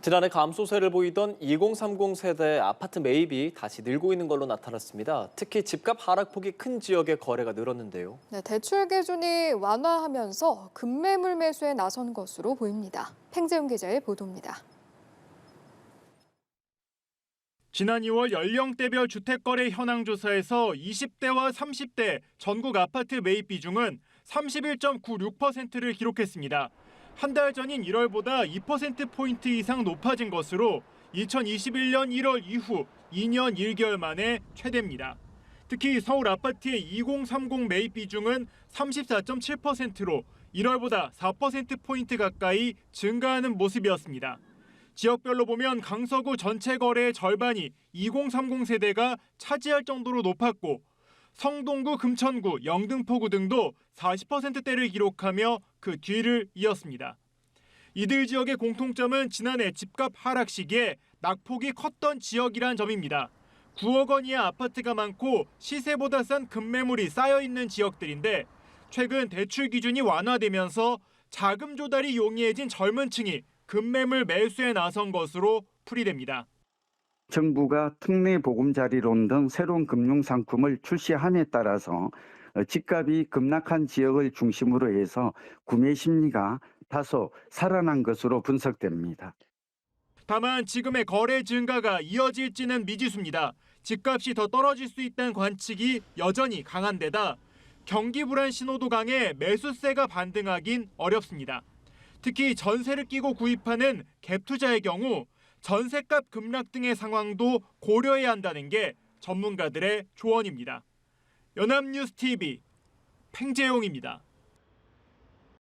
지난해 감소세를 보이던 2030 세대 아파트 매입이 다시 늘고 있는 걸로 나타났습니다. 특히 집값 하락폭이 큰 지역의 거래가 늘었는데요. 네, 대출 기준이 완화하면서 급매물 매수에 나선 것으로 보입니다. 팽재훈 기자의 보도입니다. 지난 2월 연령대별 주택거래 현황 조사에서 20대와 30대 전국 아파트 매입 비중은 31.96%를 기록했습니다. 한 달 전인 1월보다 2%포인트 이상 높아진 것으로 2021년 1월 이후 2년 1개월 만에 최대입니다. 특히 서울 아파트의 2030 매입 비중은 34.7%로 1월보다 4%포인트 가까이 증가하는 모습이었습니다. 지역별로 보면 강서구 전체 거래의 절반이 2030 세대가 차지할 정도로 높았고 성동구, 금천구, 영등포구 등도 40%대를 기록하며 그 뒤를 이었습니다. 이들 지역의 공통점은 지난해 집값 하락 시기에 낙폭이 컸던 지역이란 점입니다. 9억 원 이하 아파트가 많고 시세보다 싼 급매물이 쌓여있는 지역들인데 최근 대출 기준이 완화되면서 자금 조달이 용이해진 젊은 층이 급매물 매수에 나선 것으로 풀이됩니다. 정부가 특례 보금자리론 등 새로운 금융 상품을 출시함에 따라서 집값이 급락한 지역을 중심으로 해서 구매 심리가 다소 살아난 것으로 분석됩니다. 다만 지금의 거래 증가가 이어질지는 미지수입니다. 집값이 더 떨어질 수 있다는 관측이 여전히 강한 데다 경기 불안 신호도 강해 매수세가 반등하긴 어렵습니다. 특히 전세를 끼고 구입하는 갭 투자의 경우 전세값 급락 등의 상황도 고려해야 한다는 게 전문가들의 조언입니다. 연합뉴스 TV 팽재용입니다.